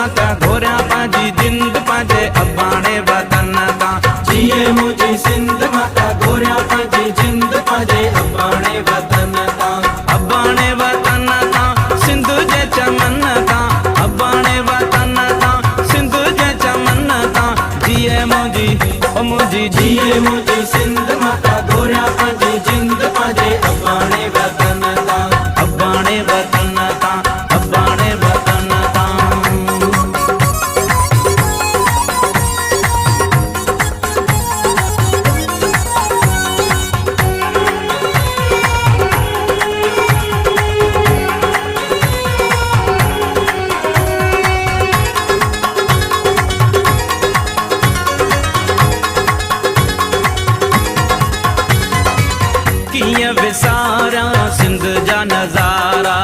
माता घोरिया पांजी जिंद पांजे अबाणे वतन ता। जिए मुझी सिंध माता घोरिया पांजी जिंद पांजे अबाणे वतन ता। अबाणे वतन ता सिंध जे चमन ता। अबाणे वतन ता सिंध जे चमन ता। जिए मुझी ओ मुझी जिए मुझी सिंध माता घोरिया पांजी जिंद पांजे अबाणे वतन ता। अबाणे वतन ता अबाणे वतन ता। किया विसारा सिंध जा नजारा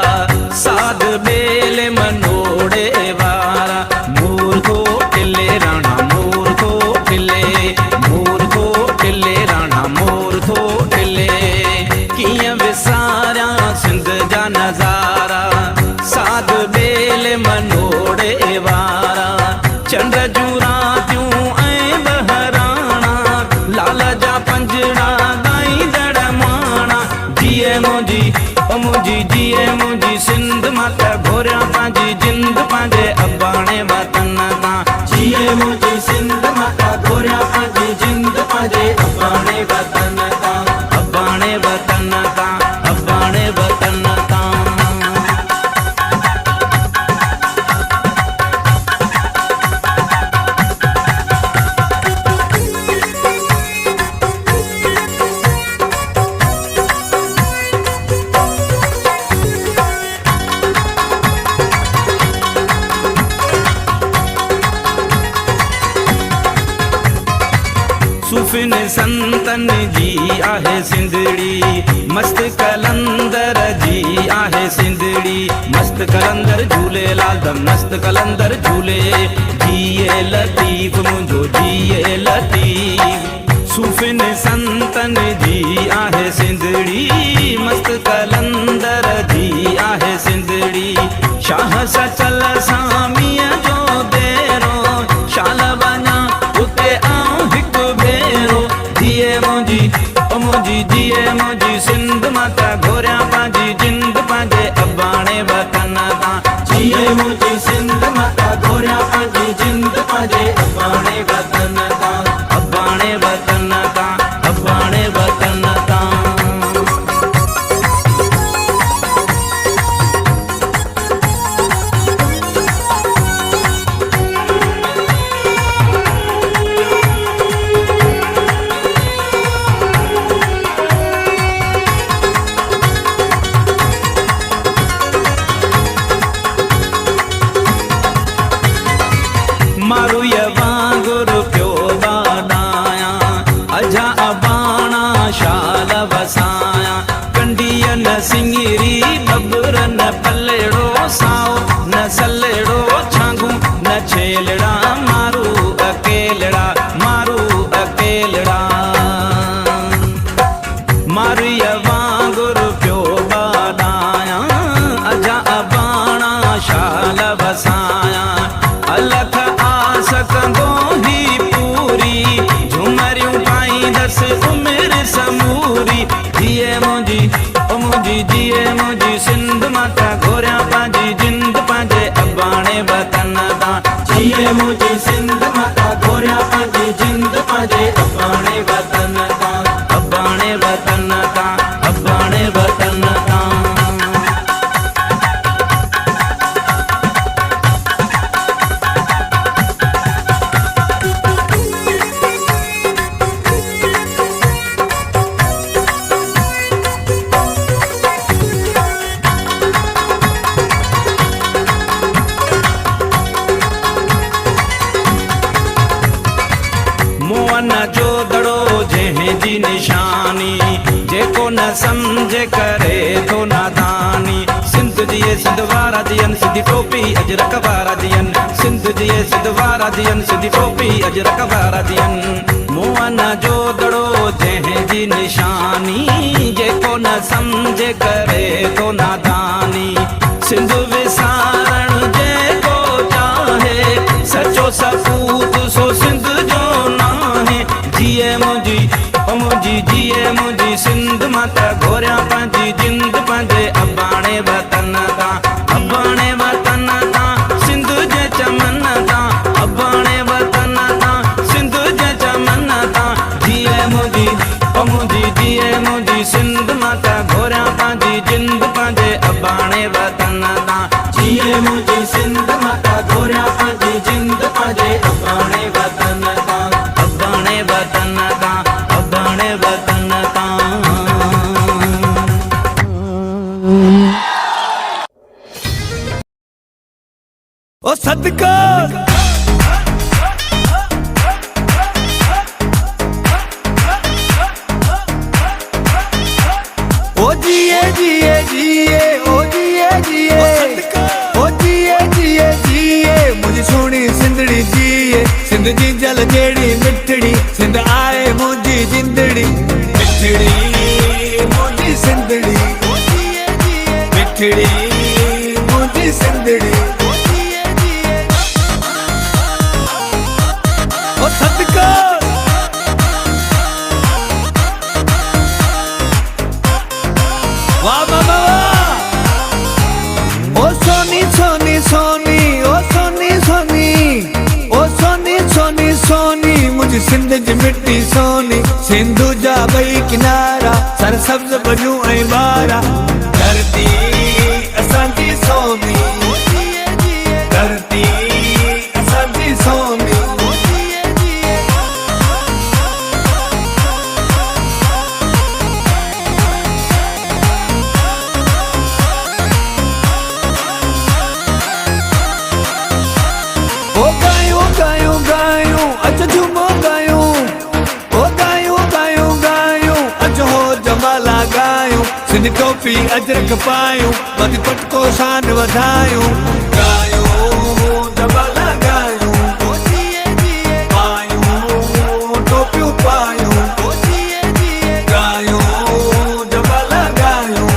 साध बेले मनोड़े वारा। मूर्खो टिले राणा मूर्खो टिले मूर्खो टिले राणा मूर्खो टिले। किया विसारा सिंध जा नजारा साध बेले मनोड़े वारा। चंद्र जूं रातियूं ऐं बहराणा लाल जा पंजड़ा गाईंदड़ माणा। जिए मुझी ओ मुझी जिए मुझी सिंध माता घोरिया पांजी जिंद पांजे अबाणे वतन ता। जिए मुझी सिंध माता घोरिया पांजी जिंद पांजे अबाणे वतन ता। अबाणे वतन ता अबाणे वतन ता। सूफिन संतन जी आहे सिंधड़ी मस्त कलंदर जी आहे सिंधड़ी। मस्त कलंदर झूलेलाल दम मस्त कलंदर झूले। जिए लतीफ मुंहिंजो जिए लतीफ। सूफिन संतन जी आहे सिंधड़ी मस्त कलंदर जी आहे सिंधड़ी। शाह सचल सामीअ जो देरो शाल वञा उते आऊं हिकु भेरो। जिए मुझी ओ मुझी जिए मुझी सिंध माता घोरिया पांजी जिंद पांजे अबाणे वतन ता। जिए मुझी सिंध माता घोरिया पांजी जिंद पांजे अबाणे वतन ता। अबाणे वतन ता अबाणे वतन ता। मारू ये वांगुरु प्यो बाडाया अजा अबाणा शाल वसाया। कंडिय न सिंगिरी बबुर न पलेड़ो साओ न सलेड़ो छांगू न छेलड़ा। मारू अकेलड़ा मारू अकेलड़ा। मारू ये वांगुरु प्यो बाडाया अजा अबाणा शाल वसाया। अलख आस कंदो ही पूरी झुमरियूं पाईंदसि उमिरि समूरी। जिए मुझी ओ मुझी जिए मुझी सिंध माता घोरिया पांजी जिंद पांजे अबाणे वतन ता। जिए मुझी सिंध माता घोरिया पांजी जिंद पांजे अबाणे वतन ता। अबाणे वतन ता अबाणे वतन ता। मोहन जो दड़ो जंहिं जी निशानी जेको न समझे करे थो नादानी। सिंध जिए सिंध वारा जियन सिंधी टोपी अजरक वारा जियन। सिंध जिए सिंध वारा जियन सिंधी टोपी अजरक वारा जियन। मोहन जो दड़ो जंहिं जी निशानी जेको न समझे करे थो नादानी। सिंध विसारण जेको चाहे माता घोरिया पंहिंजी जिंद पंहिंजे अबाणे वतन तां, अबाणे वतन तां सिंध जे चमन तां, अबाणे वतन तां सिंध जे चमन तां। जीए मुंहिंजी ओ मुंहिंजी जीए मुंहिंजी सिंध माता घोरिया पंहिंजी जिंद पंहिंजे अबाणे वतन तां। जिए मुझी सिंध माता घोरिया पंहिंजी जिंद पंहिंजे अबाणे वतन तां, अबाणे वतन तां, अबाणे वतन तां। ओ सदका ओ जिए जिए जिए ओ जिए जिए ओ जिए जिए जिए मुझी सोनी सिंधड़ी जिए। सिंध जी जल जेड़ी मिठड़ी सिंध आए मुझी जिंदड़ी मिठड़ी मुझी सिंधड़ी मिठड़ी मुझी सिंधड़ी। ओ सदका वाह बाबा वाह। ओ सोनी सोनी सोनी ओ सोनी सोनी ओ सोनी सोनी सोनी मुझी सिंध जी मिट्टी सोनी। सिंधु जा बई किनारा सर सब्ज बजू ऐं बारा धरती असांजी सोनी धरती असांजी सोनी। ओ गायूं गायूं गायूं अच झूमो गायूं ओ गायूं गायूं गायूं अच हो जमाला गायूं। सिंध टोपी अजरक पायूं मत पटको शान वधायूं गायूं जमाला गायूं पायूं टोपियूं पायूं गायूं जमाला गायूं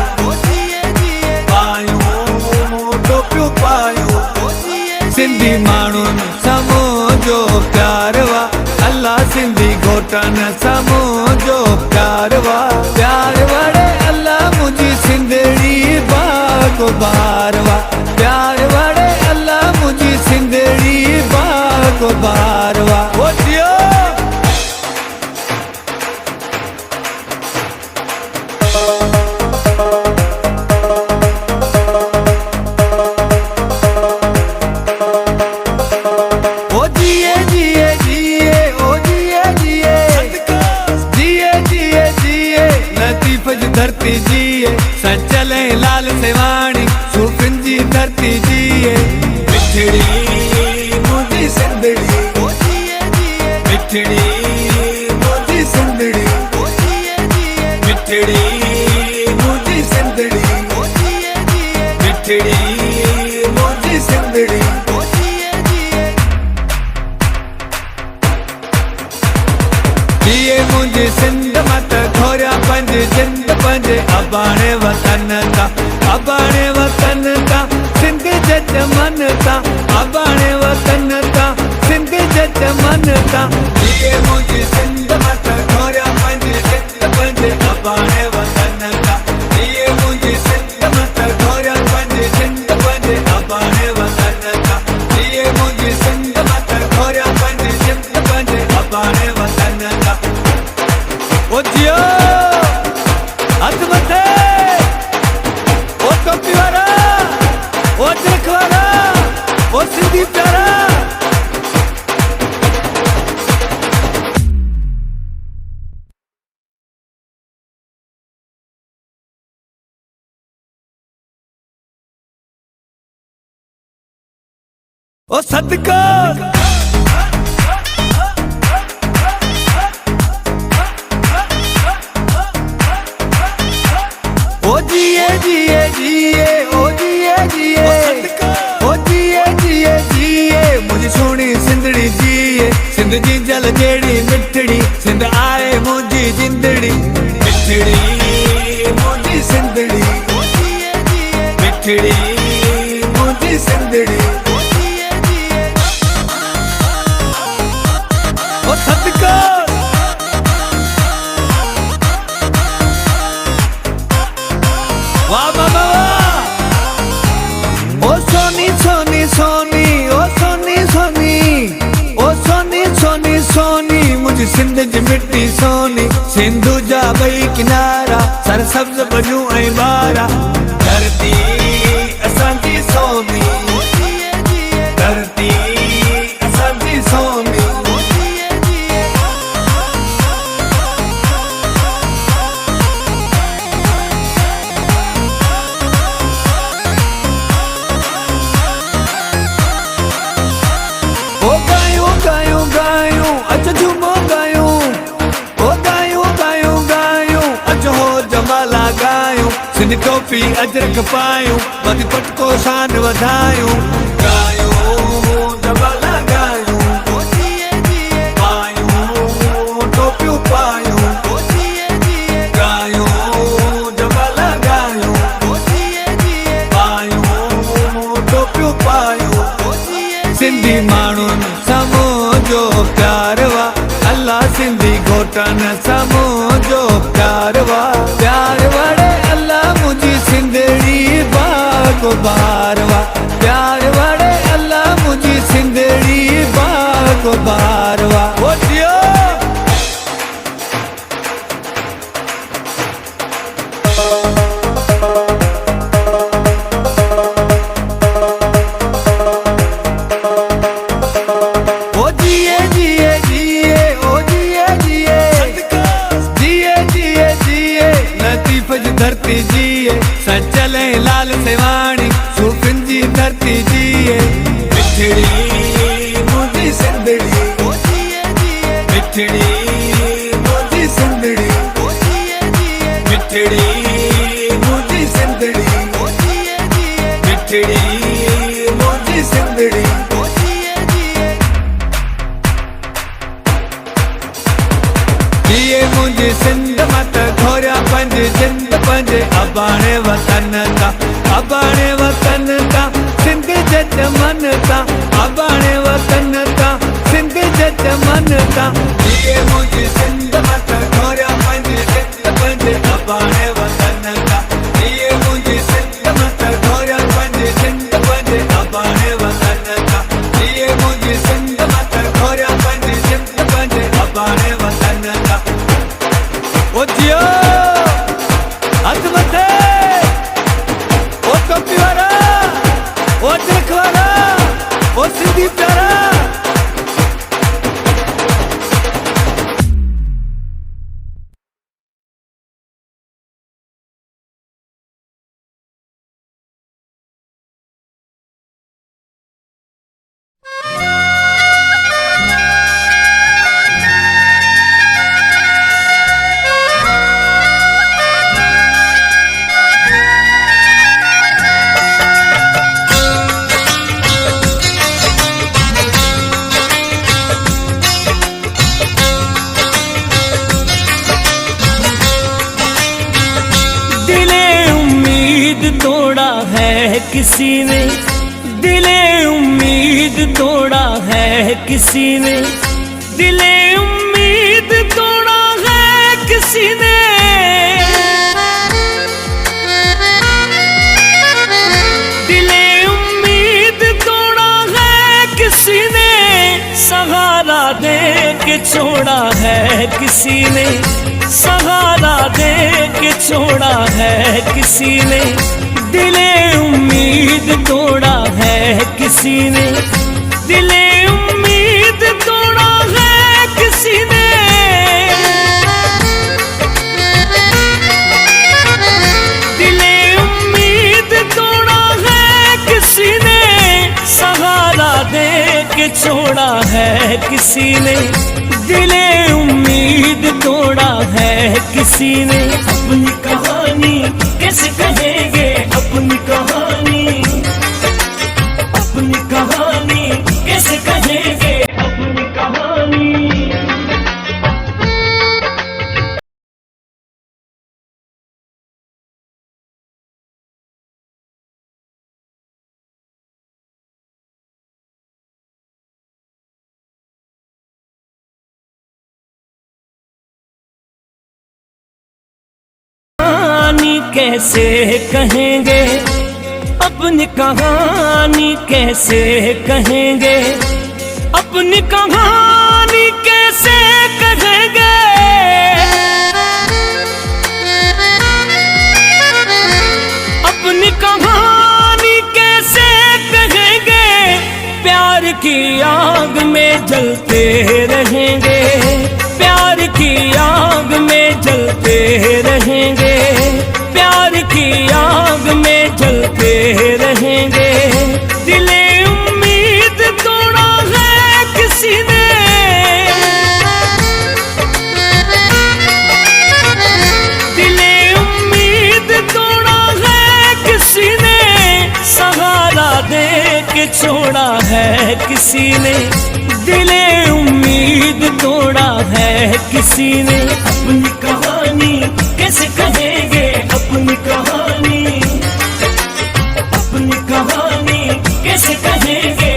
पायूं टोपियूं पायूं। सिंधी माण्हुनि समूह जो प्यार वा अल्लाह सिंधी घोटनि समूह जो प्यार वा प्यार वड़े अल्लाह मुझी सिंधड़ी बागो बार वा प्यार वड़े अल्लाह मुझी सिंधड़ी बागो बार वा। ओ जियो ओ जिए जिए जिए ओ जिए जिए जिए जिए जिए लतीफ जी धरती जिए सचल ऐं लाल सेवाणी सूफिन जी धरती जिए मिठड़ी मुझी सिंधड़ी मिठड़ी मुझी सिंधड़ी मिठड़ी मुझी सिंधड़ी मिठड़ी मुझी सिंधड़ी। जिए मुझी सिंध मत घोरिया पंहिंजी जिंद पंहिंजे अबाणे वतन तां, अबाणे वतन तां सिंध जे चमन तां, अबाणे वतन तां सिंध जे चमन तां। जिए मुझी सिंध मत घोरिया पंहिंजी जिंद पंहिंजे अबाणे वतन तां, जिए मुझी सिंध मत घोरिया पंहिंजी जिंद पंहिंजे अबाणे वतन तां, जिए मुझी सिंध मत घोरिया पंहिंजी जिंद पंहिंजे अबाणे वतन तां। ओ जियो हथ मथे ओ टोपी वारा ओ अजरक वारा ओ सिंधी प्यारा। ओ सदका ओ जिए जिए जिए ओ जिए जिए ओ जिए जिए जिए मुझी सोनी सिंधड़ी जिए। सिंध जी जल जेड़ी मिठड़ी सिंध आए मुझी जिंदड़ी मिठड़ी मुझी सिंधड़ी मिठड़ी मुझी सिंधड़ी। ओ सदका वाह मामा वाह। ओ सोनी सोनी सोनी ओ सोनी सोनी ओ सोनी सोनी सोनी मुझ सिंध जी मिट्टी सोनी सिंधु जा बई किनारा सर सब्ज बजू ऐं बारा धरती असांजी सोनी धरती असांजी सोनी ओ गायूं गायूं गायूं अच झूमो गायूं ओ गायूं गायूं गायूं अच हो जमाला गायूं सिंध टोपी अजरक पायूं वध पटको शान वधायूं गायूं जमाला गायूं पायूं टोपियूं पायूं गायूं जमाला गायूं पायूं टोपियूं पायूं सिंधी माण्हुनि साम्हूं जो प्यार वा अल्लाह सिंधी घोटनि साम्हूं जो प्यार वा प्यार वड़े अल्लाह मुंहिंजी सिंधड़ी बागो बार वा प्यार वड़े अल्लाह मुंहिंजी सिंधड़ी बागो बार वा ओ जियो ओ जिए जिए जिए ओ जिए जिए जिए जिए जिए लतीफ़ जी धरती जिए सचल ऐं लाल सेवाणी सूफ़िन जी धरती जिए मिठड़ी मुंहिंजी सिंधड़ी मिठड़ी मुंहिंजी सिंधड़ी मिठड़ी मुंहिंजी सिंधड़ी मिठड़ी मुंहिंजी सिंधड़ी जिए मुंहिंजी सिंध मत घोरिया पंहिंजी जिंद पंहिंजे अबाणे वतन तां अबाणे वतन तां सिंध जज मन तां अबाणे वतन तां सिंध जज मन तां जिए मुंहिंजी सिंध मत घोरिया पंहिंजी जिंद पंहिंजे अबाणे वतन तां जिए मुंहिंजी सिंध मत घोरिया पंहिंजी जिंद पंहिंजे अबाणे वतन तां जिए मुंहिंजी सिंध मत घोरिया पंहिंजी जिंद पंहिंजे अबाणे वतन तां ओ जियो हथ मथे ओ टोपी वारा ओ अजरक वारा ओ सिंधी प्यारा तोड़ा है किसी ने दिले उम्मीद तोड़ा है किसी ने दिले उम्मीद तोड़ा है किसी ने दिले उम्मीद तोड़ा है किसी ने सहारा दे के छोड़ा है किसी ने सहारा दे के छोड़ा है किसी ने दिले उम्मीद तोड़ा है किसी ने दिले उम्मीद तोड़ा है किसी ने दिले उम्मीद तोड़ा है किसी ने सहारा दे के छोड़ा है किसी ने दिले उम्मीद तोड़ा है किसी ने अपनी कहानी कैसे कहेंगे अपनी कहानी कैसे कहेंगे अपनी कहानी कैसे कहेंगे, अपनी कहानी कैसे कहेंगे, अपनी कहानी कैसे कहेंगे। अपनी कहानी कैसे कहेंगे, प्यार की आग में जलते रहेंगे, प्यार की आग में जलते रहेंगे, प्यार की आग में जलते रहेंगे। दिले उम्मीद तोड़ा है किसी ने, दिले उम्मीद तोड़ा है किसी ने, सहारा दे के छोड़ा है किसी ने, दिले उम्मीद तोड़ा है किसी ने। अपनी कहानी कैसे कहेंगे, अपनी कहानी, अपनी कहानी कैसे कहेंगे।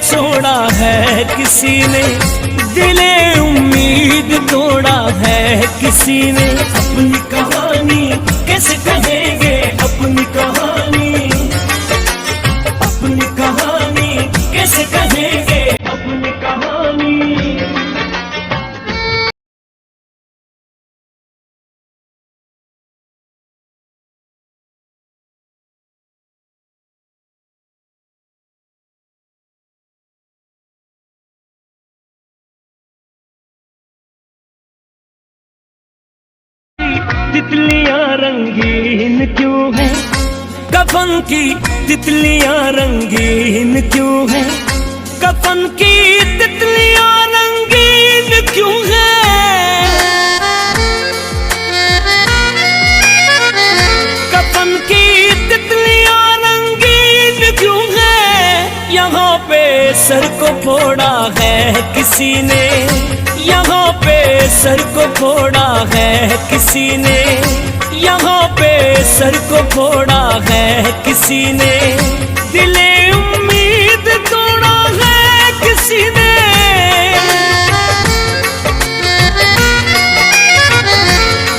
छोड़ा है किसी ने, दिले उम्मीद तोड़ा है किसी ने। अपनी कहानी कैसे कहेंगे, अपनी कहानी, अपनी कहानी कैसे कहेंगे, अपनी कहानी। तितलियां रंगीन क्यों है, कफन की तितलियां रंगीन क्यों है, कफन की तितलियां रंगीन क्यों है। कफन की तितलियां रंगीन क्यों है, यहाँ पे सर को फोड़ा है किसी ने, यहाँ पे सर को फोड़ा है किसी ने, यहाँ पे सर को फोड़ा है किसी ने। दिले उम्मीद तोड़ा है किसी ने,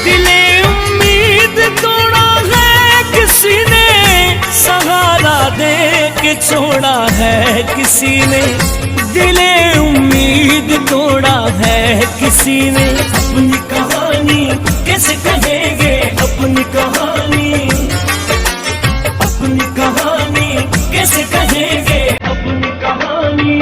दिले उम्मीद तोड़ा है किसी ने, सहारा दे के छोड़ा है किसी ने, दिले उम्मीद तोड़ा है किसी ने। अपनी कहानी कैसे कहेंगे, अपनी कहानी, अपनी कहानी कैसे कहेंगे, अपनी कहानी।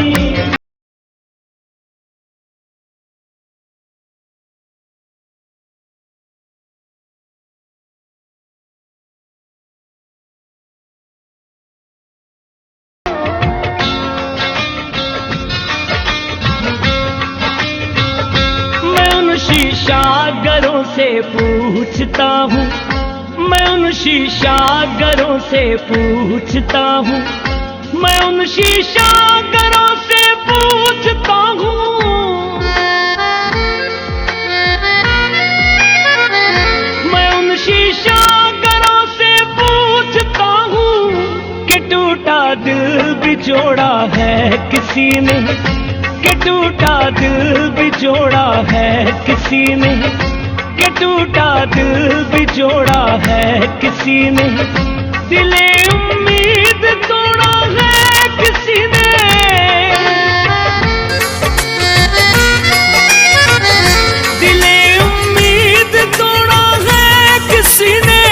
शीशागरों से पूछता हूँ, मैं उन शीशागरों से पूछता हूँ, मैं उन शीशागरों से पूछता हूँ, मैं उन शीशागरों से पूछता हूँ कि टूटा दिल भी जोड़ा है किसी ने, कि टूटा दिल भी जोड़ा है किसी ने, कि टूटा दिल भी जोड़ा है किसी ने। दिले उम्मीद तोड़ा है किसी ने, दिले उम्मीद तोड़ा है किसी ने,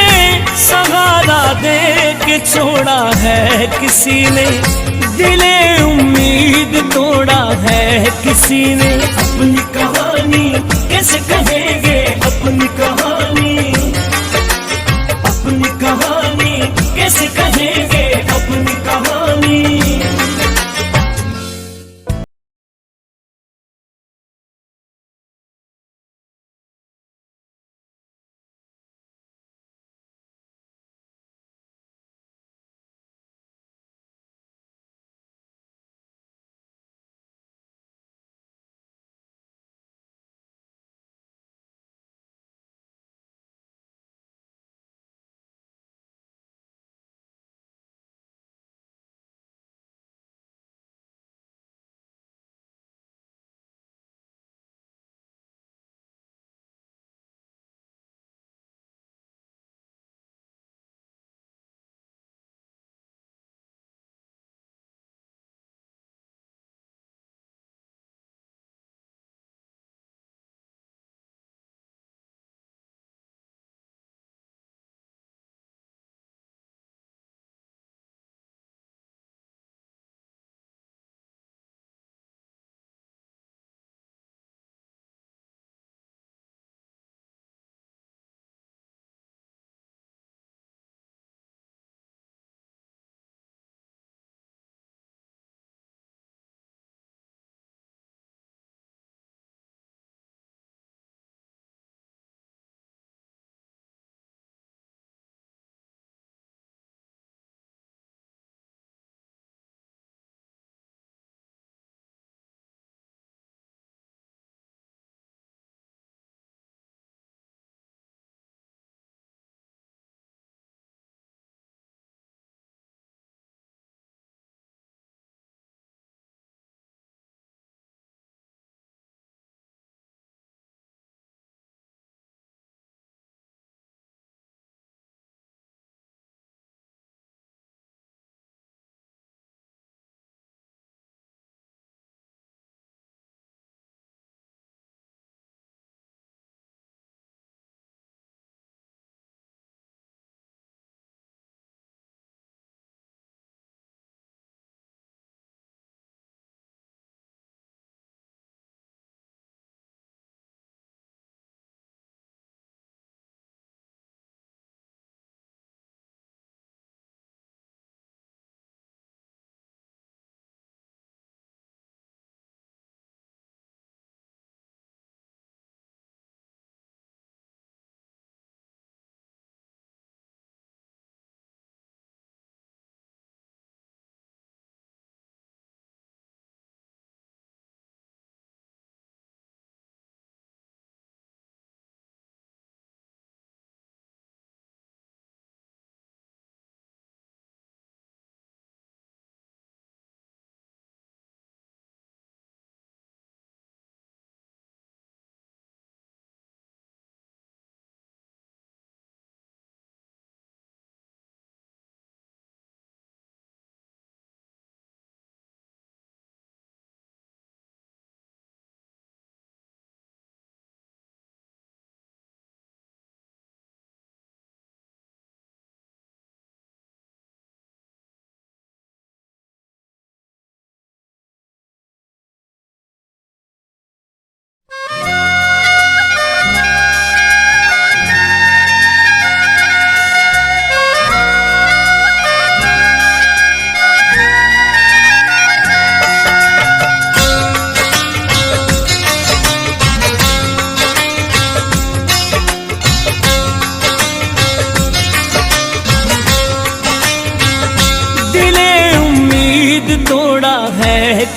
सहारा दे के छोड़ा है किसी ने, दिले उम्मीद तोड़ा है किसी ने। अपनी कहानी कैसे कहेंगे, अपनी कहानी, अपनी कहानी कैसे कहेंगे, अपनी कहानी।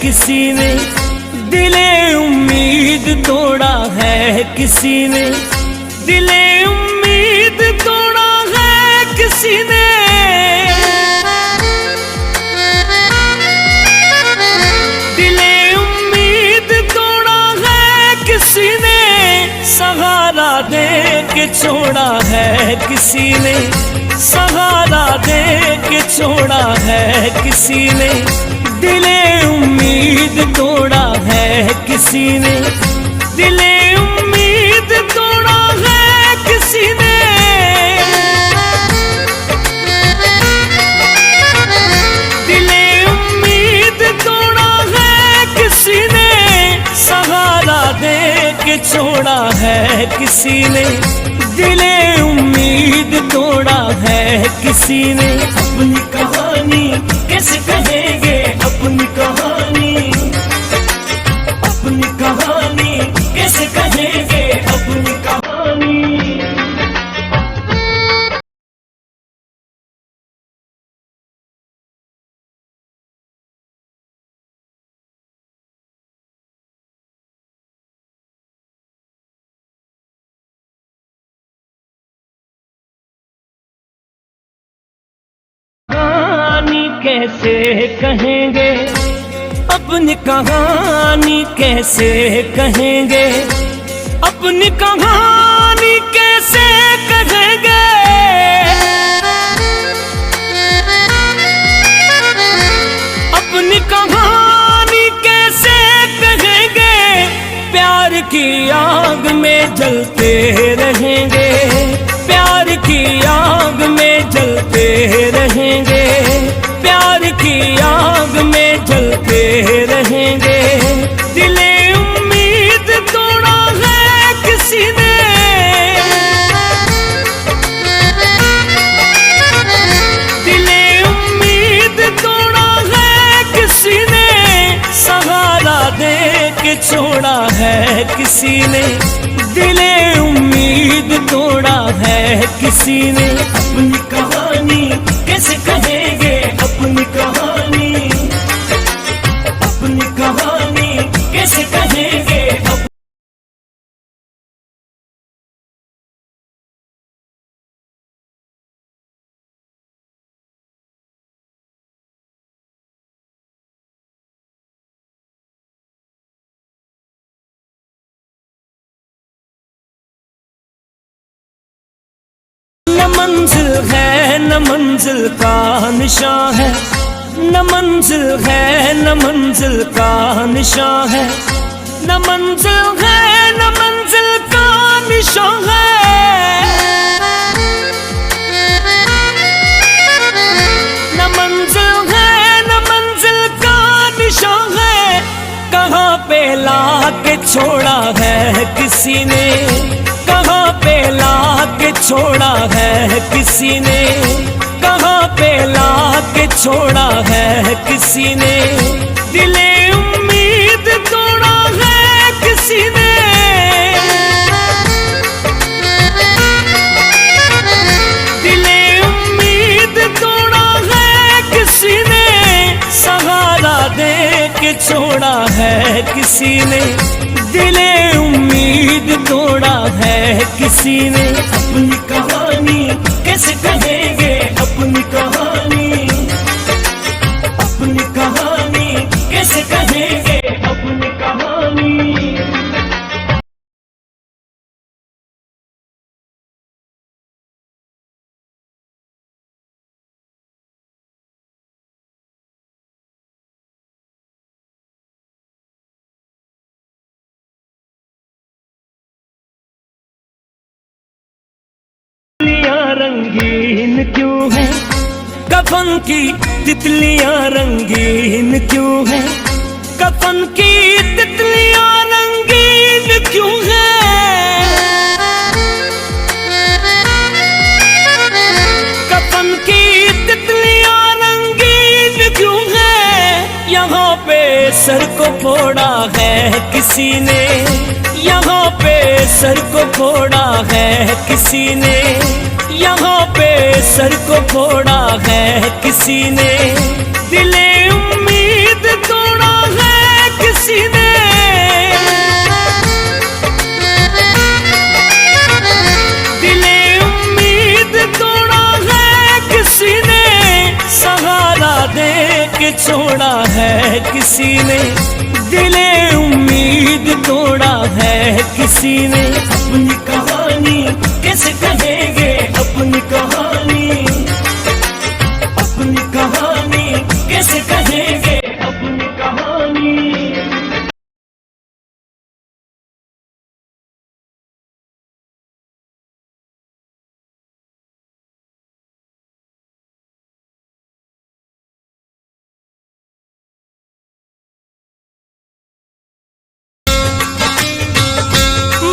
किसी ने, दिले उम्मीद तोड़ा है किसी ने, दिले उम्मीद तोड़ा है किसी ने, दिले उम्मीद तोड़ा है किसी ने, सहारा दे के छोड़ा है किसी ने, सहारा दे के छोड़ा है किसी ने, दिले उम्मीद तोड़ा है किसी ने, दिले उम्मीद तोड़ा है किसी ने। दिले उम्मीद तोड़ा है किसी ने, सहारा दे के छोड़ा है किसी ने, दिले उम्मीद तोड़ा है किसी ने। अपनी कहानी कैसे कहेंगे, अपनी कहानी, अपनी कहानी कैसे कहेंगे, अपनी कहानी। कैसे कहेंगे अपनी कहानी, कैसे कहेंगे अपनी कहानी, कैसे कहेंगे। अपनी कहानी कैसे कहेंगे, प्यार की आग में जलते रहेंगे, प्यार की आग में जलते रहेंगे, प्यार की आग में जलते रहेंगे। दिले उम्मीद तोड़ा है किसी ने, दिले उम्मीद तोड़ा है किसी ने, सहारा दे के छोड़ा है किसी ने, दिले उम्मीद तोड़ा है किसी ने। अपनी कहानी कैसे कहेंगे, अपनी कहानी, अपनी कहानी कैसे कहेंगे। न मंजिल है न मंजिल का निशान है, न मंजिल है न मंजिल का निशान है, न मंजिल है न मंजिल का निशान है। न मंजिल है न मंजिल का निशान है, कहाँ पे ला के छोड़ा है किसी ने, कहाँ पे ला के छोड़ा है किसी ने, कहाँ पे ला के छोड़ा है किसी ने। दिले उम्मीद तोड़ा है किसी ने, दिले उम्मीद तोड़ा है किसी ने, सहारा दे के छोड़ा है किसी ने, दिले उम्मीद तोड़ा है किसी ने। अपनी कहानी कैसे कहेंगे, अपनी कहानी, अपनी कहानी कैसे कहेंगे, अपनी कहानी। रंगीन क्यों है कफन की तितलियां, रंगीन क्यों है कफन की तितलियां, रंगीन क्यों है। कफन की तितलियां रंगीन क्यों है, यहाँ पे सर को फोड़ा है किसी ने, यहाँ पे सर को फोड़ा है किसी ने, यहाँ पे सर को फोड़ा है किसी ने। दिले उम्मीद तोड़ा है किसी ने, दिले उम्मीद तोड़ा है किसी ने, सहारा दे के छोड़ा है किसी ने, दिले उम्मीद तोड़ा है किसी ने। अपनी कहानी कैसे कहेंगे, अपनी कहानी, कैसे कहेंगे अपनी कहानी।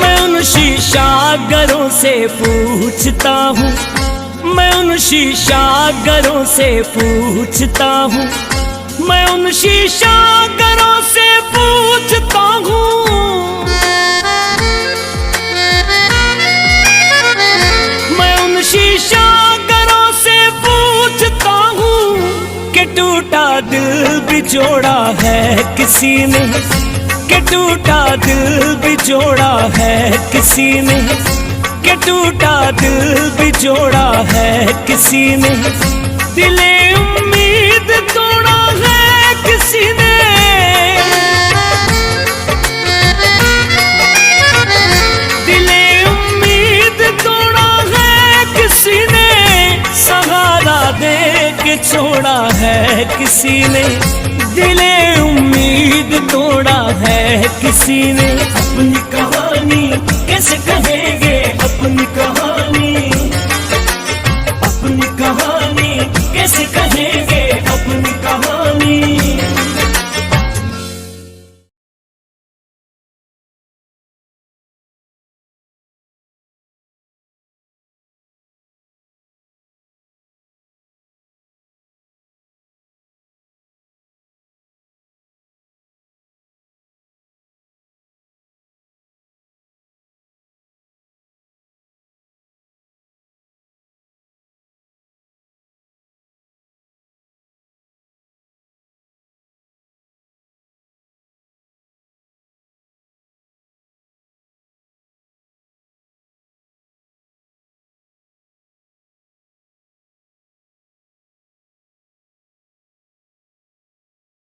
मैं उन शीशागरों से पूछता हूँ, मैं उन शीशागरों से पूछता हूँ, मैं उन शीशागरों से पूछता हूँ, मैं उन शीशागरों से पूछता हूँ कि टूटा दिल भी जोड़ा है किसी ने, कि टूटा दिल भी जोड़ा है किसी ने, कि टूटा दिल भी जोड़ा है किसी ने, दिले उम्मीद तोड़ा है किसी ने, दिले उम्मीद तोड़ा है किसी ने, सहारा दे के छोड़ा है किसी ने, दिले उम्मीद तोड़ा है किसी ने। अपनी कहानी कैसे कहेंगे अपनी कहानी, अपनी कहानी कैसे